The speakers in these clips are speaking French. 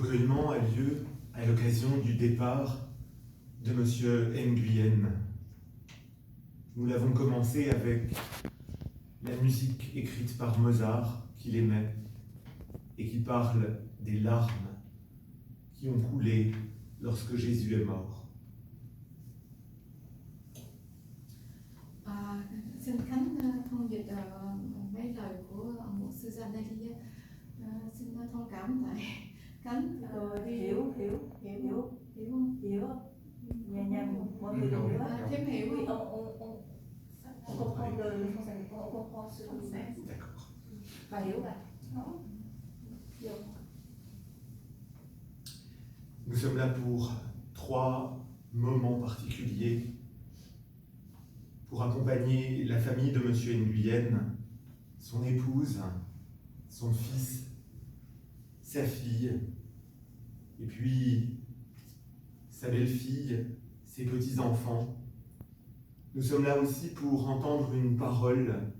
recueillement a lieu à l'occasion du départ de M. Nguyen. Nous l'avons commencé avec la musique écrite par Mozart qu'il aimait et qui parle des larmes qui ont coulé lorsque Jésus est mort. Xin Khánh thông dịch mấy lời của ông mục sư Zanalia. Xin thông cảm tại Khánh hiểu không? Hiểu. Nhà mọi người đều hiểu. Thêm hiểu Oui, không? on comprend le français, on comprend ce que D'accord. Bà hiểu bà. Nous sommes là pour 3 moments particuliers pour accompagner la famille de M. Nguyen, son épouse, son fils, sa fille, et puis sa belle-fille, ses petits-enfants. Nous sommes là aussi pour entendre une parole,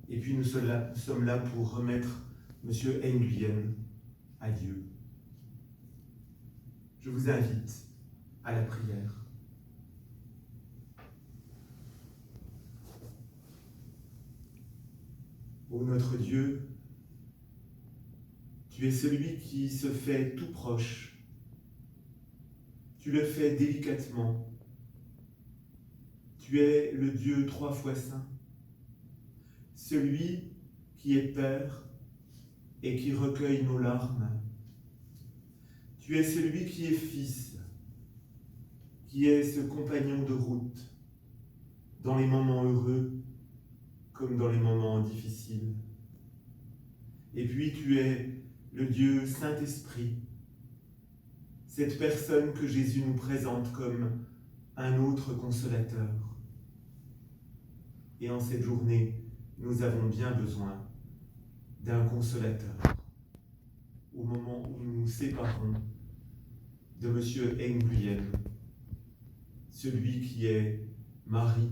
et puis nous sommes là pour remettre M. Nguyen à Dieu. Je vous invite à la prière. Ô notre Dieu, tu es celui qui se fait tout proche. Tu le fais délicatement. Tu es le Dieu 3 fois saint, celui qui est Père et qui recueille nos larmes. Tu es celui qui est Fils, qui est ce compagnon de route, dans les moments heureux comme dans les moments difficiles. Et puis tu es le Dieu Saint-Esprit, cette personne que Jésus nous présente comme un autre consolateur. Et en cette journée, nous avons bien besoin d'un consolateur. Au moment où nous nous séparons de M. Nguyen, celui qui est mari,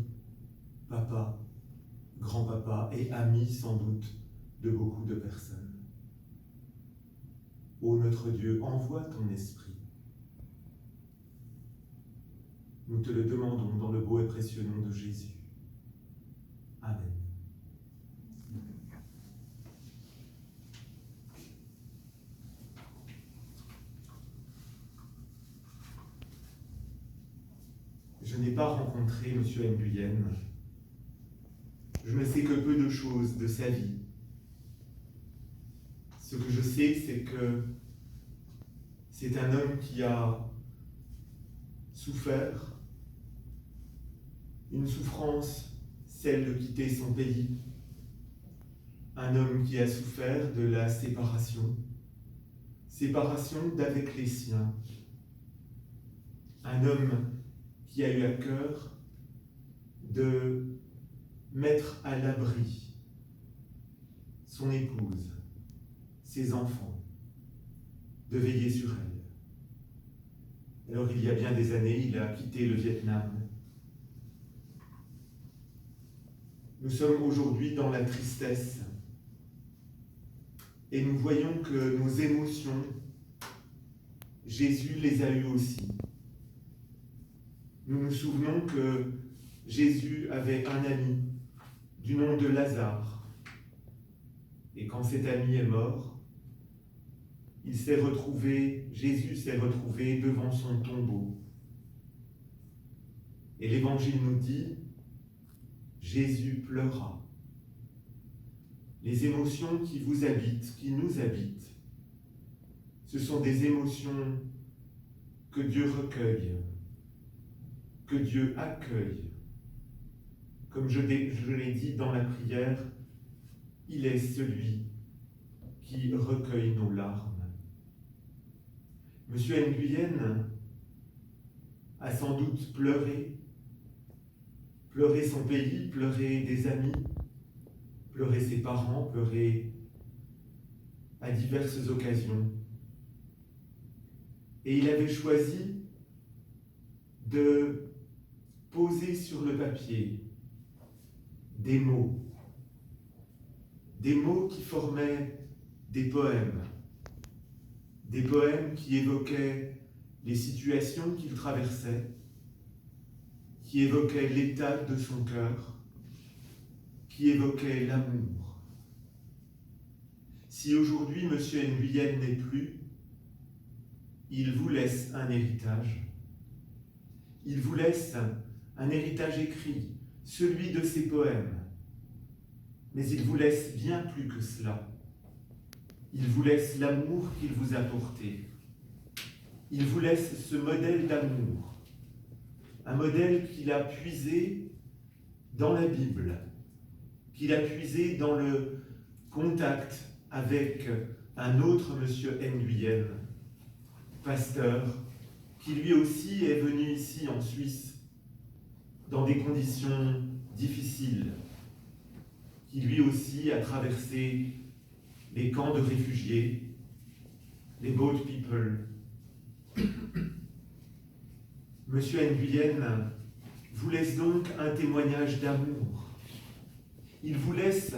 papa, grand-papa et ami sans doute de beaucoup de personnes. Ô notre Dieu, envoie ton esprit. Nous te le demandons dans le beau et précieux nom de Jésus. Amen. Je n'ai pas rencontré M. Nguyen. Je ne sais que peu de choses de sa vie. Ce que je sais, c'est que c'est un homme qui a souffert, une souffrance, celle de quitter son pays. Un homme qui a souffert de la séparation d'avec les siens. Un homme qui a eu à cœur de mettre à l'abri son épouse, ses enfants, de veiller sur elle. Alors il y a bien des années, il a quitté le Vietnam. Nous sommes aujourd'hui dans la tristesse et nous voyons que nos émotions, Jésus les a eues aussi. Nous nous souvenons que Jésus avait un ami du nom de Lazare. Et quand cet ami est mort, Jésus s'est retrouvé devant son tombeau. Et l'Évangile nous dit, Jésus pleura. Les émotions qui vous habitent, qui nous habitent, ce sont des émotions que Dieu recueille, que Dieu accueille. Comme je l'ai dit dans la prière, il est celui qui recueille nos larmes. Monsieur Nguyen a sans doute pleuré son pays, pleuré des amis, pleuré ses parents, pleuré à diverses occasions. Et il avait choisi de poser sur le papier des mots qui formaient des poèmes, des poèmes qui évoquaient les situations qu'il traversait, qui évoquaient l'état de son cœur, qui évoquaient l'amour. Si aujourd'hui M. Nguyen n'est plus, il vous laisse un héritage. Il vous laisse un héritage écrit, celui de ses poèmes. Mais il vous laisse bien plus que cela. Il vous laisse l'amour qu'il vous a porté. Il vous laisse ce modèle d'amour, un modèle qu'il a puisé dans la Bible, qu'il a puisé dans le contact avec un autre monsieur Nguyen, pasteur, qui lui aussi est venu ici en Suisse dans des conditions difficiles, qui lui aussi a traversé les camps de réfugiés, les boat people. Monsieur Nguyen vous laisse donc un témoignage d'amour. Il vous laisse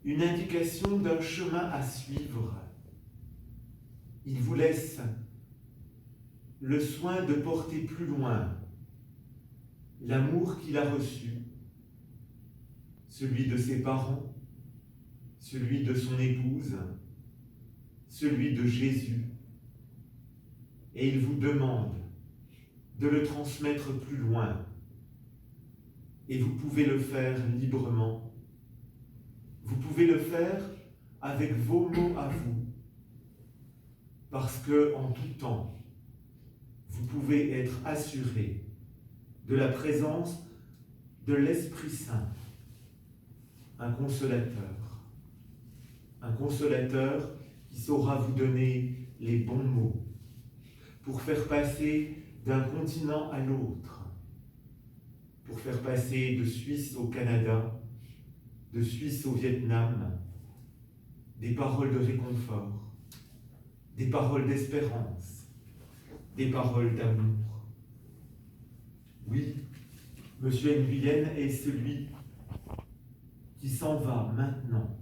une indication d'un chemin à suivre. Il vous laisse le soin de porter plus loin l'amour qu'il a reçu, celui de ses parents, celui de son épouse, celui de Jésus. Et il vous demande de le transmettre plus loin. Et vous pouvez le faire librement. Vous pouvez le faire avec vos mots à vous. Parce que, en tout temps, vous pouvez être assuré de la présence de l'Esprit Saint, un consolateur qui saura vous donner les bons mots pour faire passer d'un continent à l'autre, pour faire passer de Suisse au Canada, de Suisse au Vietnam, des paroles de réconfort, des paroles d'espérance, des paroles d'amour. Oui, M. Nguyen est celui qui s'en va maintenant,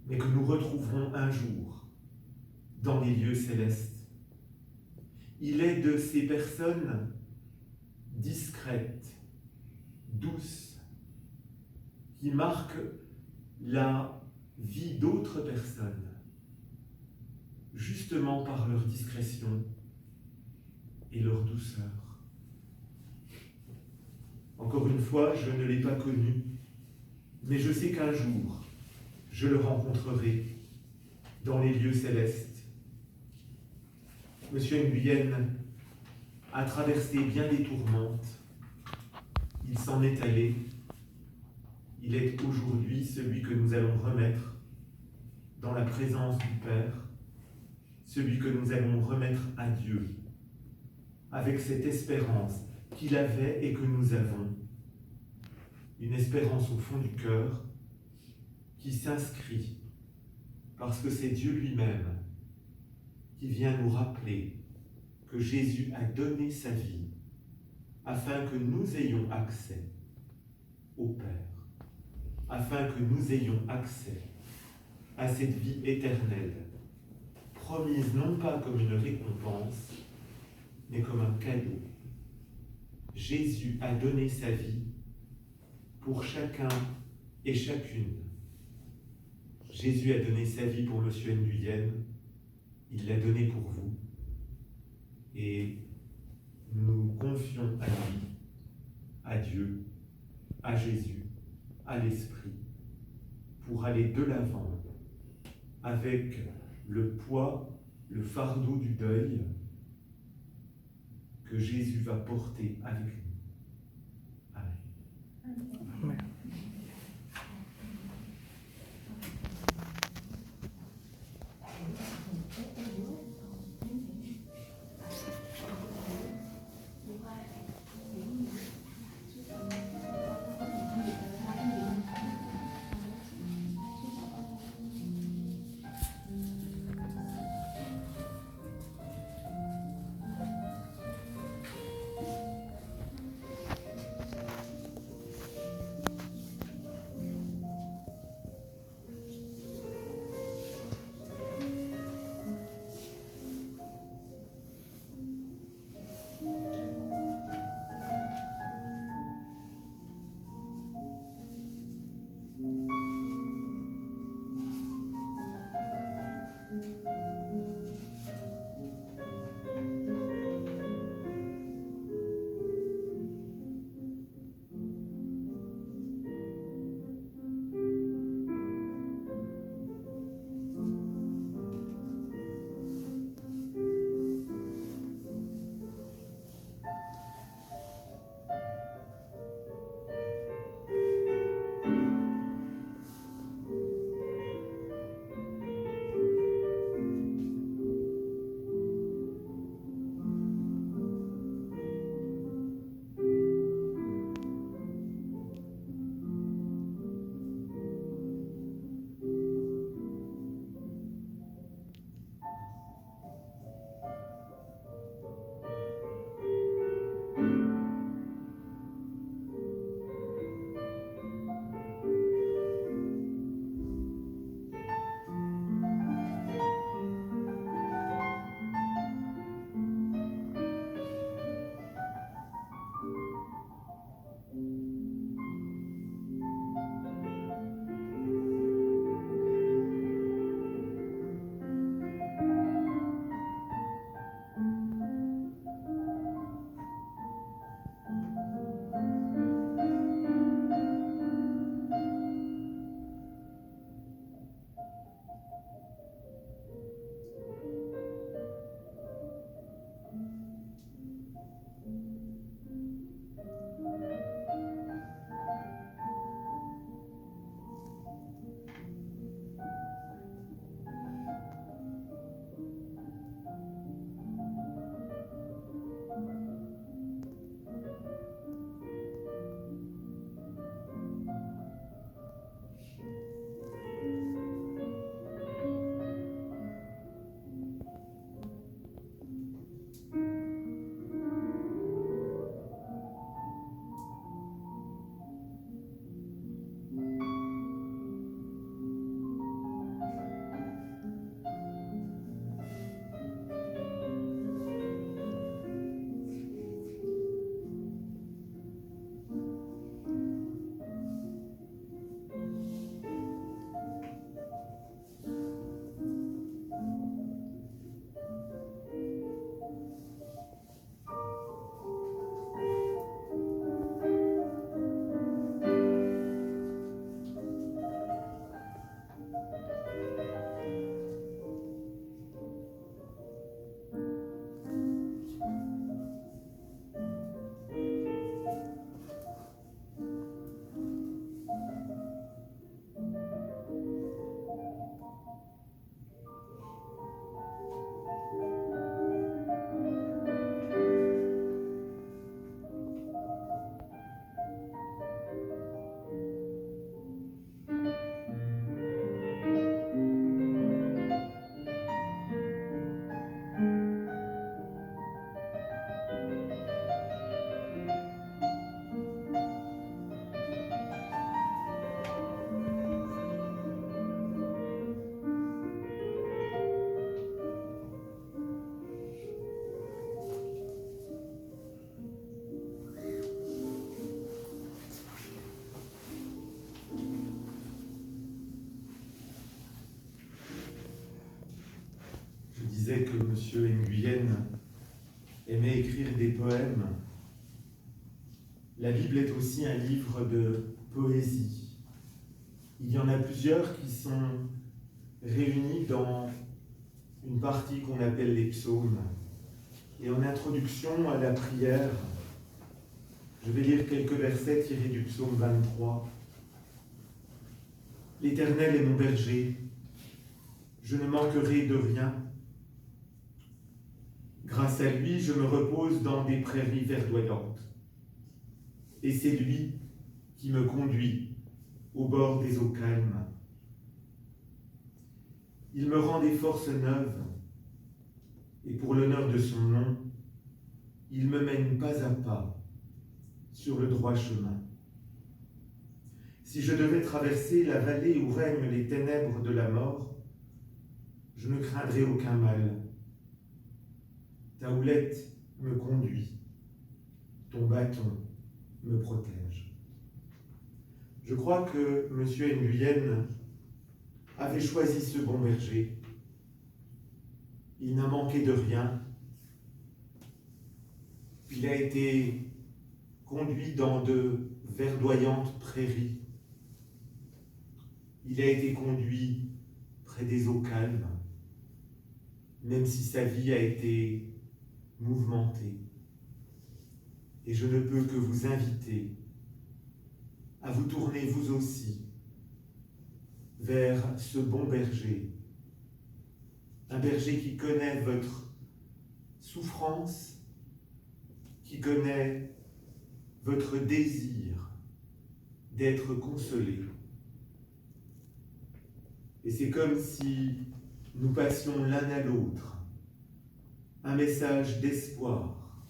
mais que nous retrouverons un jour dans les lieux célestes. Il est de ces personnes discrètes, douces, qui marquent la vie d'autres personnes, justement par leur discrétion et leur douceur. Encore une fois, je ne l'ai pas connu, mais je sais qu'un jour, je le rencontrerai dans les lieux célestes. Monsieur Nguyen a traversé bien des tourmentes. Il s'en est allé. Il est aujourd'hui celui que nous allons remettre dans la présence du Père, celui que nous allons remettre à Dieu, avec cette espérance qu'il avait et que nous avons, une espérance au fond du cœur qui s'inscrit parce que c'est Dieu lui-même qui vient nous rappeler que Jésus a donné sa vie afin que nous ayons accès au Père, afin que nous ayons accès à cette vie éternelle, promise non pas comme une récompense, mais comme un cadeau. Jésus a donné sa vie pour chacun et chacune. Jésus a donné sa vie pour M. Nguyen, il l'a donné pour vous. Et nous confions à lui, à Dieu, à Jésus, à l'Esprit, pour aller de l'avant avec le poids, le fardeau du deuil que Jésus va porter avec nous. Amen. Amen. Nguyen aimait écrire des poèmes, la Bible est aussi un livre de poésie. Il y en a plusieurs qui sont réunis dans une partie qu'on appelle les psaumes. Et en introduction à la prière, je vais lire quelques versets tirés du psaume 23. « L'Éternel est mon berger, je ne manquerai de rien. Grâce à lui, je me repose dans des prairies verdoyantes. Et c'est lui qui me conduit au bord des eaux calmes. Il me rend des forces neuves, et pour l'honneur de son nom, il me mène pas à pas sur le droit chemin. Si je devais traverser la vallée où règnent les ténèbres de la mort, je ne craindrai aucun mal. Ta houlette me conduit, ton bâton me protège. » Je crois que M. Nguyen avait choisi ce bon berger. Il n'a manqué de rien. Il a été conduit dans de verdoyantes prairies. Il a été conduit près des eaux calmes, même si sa vie a été mouvementée. Et je ne peux que vous inviter à vous tourner vous aussi vers ce bon berger, un berger qui connaît votre souffrance, qui connaît votre désir d'être consolé. Et c'est comme si nous passions l'un à l'autre un message d'espoir.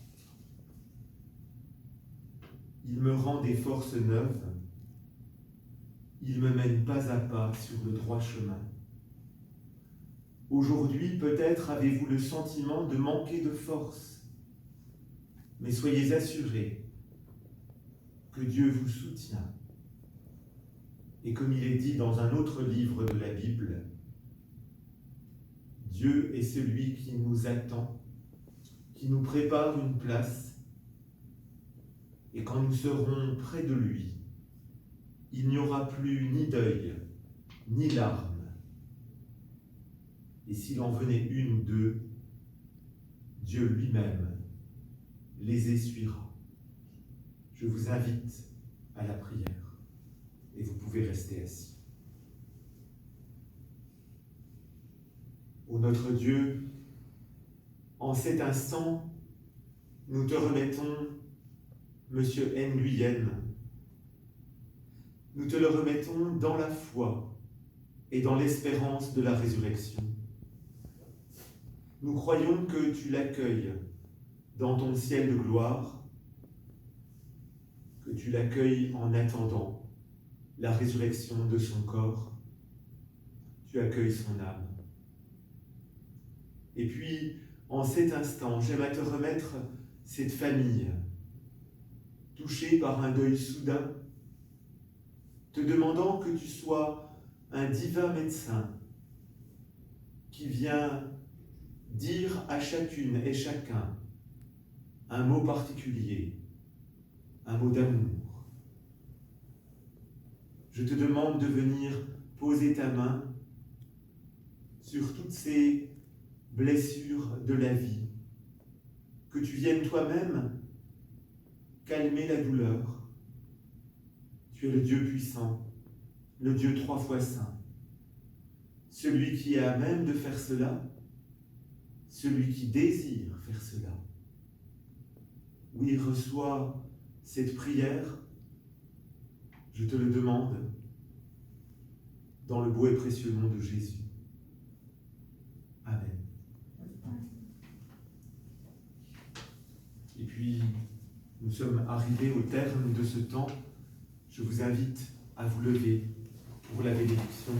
Il me rend des forces neuves, il me mène pas à pas sur le droit chemin. Aujourd'hui, peut-être avez-vous le sentiment de manquer de force, mais soyez assurés que Dieu vous soutient. Et comme il est dit dans un autre livre de la Bible, Dieu est celui qui nous attend, qui nous prépare une place, et quand nous serons près de lui, il n'y aura plus ni deuil, ni larmes. Et s'il en venait une ou deux, Dieu lui-même les essuiera. Je vous invite à la prière et vous pouvez rester assis. Ô notre Dieu, en cet instant, nous te remettons Monsieur Nguyen. Nous te le remettons dans la foi et dans l'espérance de la résurrection. Nous croyons que tu l'accueilles dans ton ciel de gloire, que tu l'accueilles en attendant la résurrection de son corps. Tu accueilles son âme. Et puis, en cet instant, j'aime à te remettre cette famille touchée par un deuil soudain, te demandant que tu sois un divin médecin qui vient dire à chacune et chacun un mot particulier, un mot d'amour. Je te demande de venir poser ta main sur toutes ces blessures de la vie, que tu viennes toi-même calmer la douleur. Tu es le Dieu puissant, le Dieu 3 fois saint, celui qui est à même de faire cela, celui qui désire faire cela. Oui, reçois cette prière, je te le demande, dans le beau et précieux nom de Jésus. Amen. Et puis, nous sommes arrivés au terme de ce temps. Je vous invite à vous lever pour la bénédiction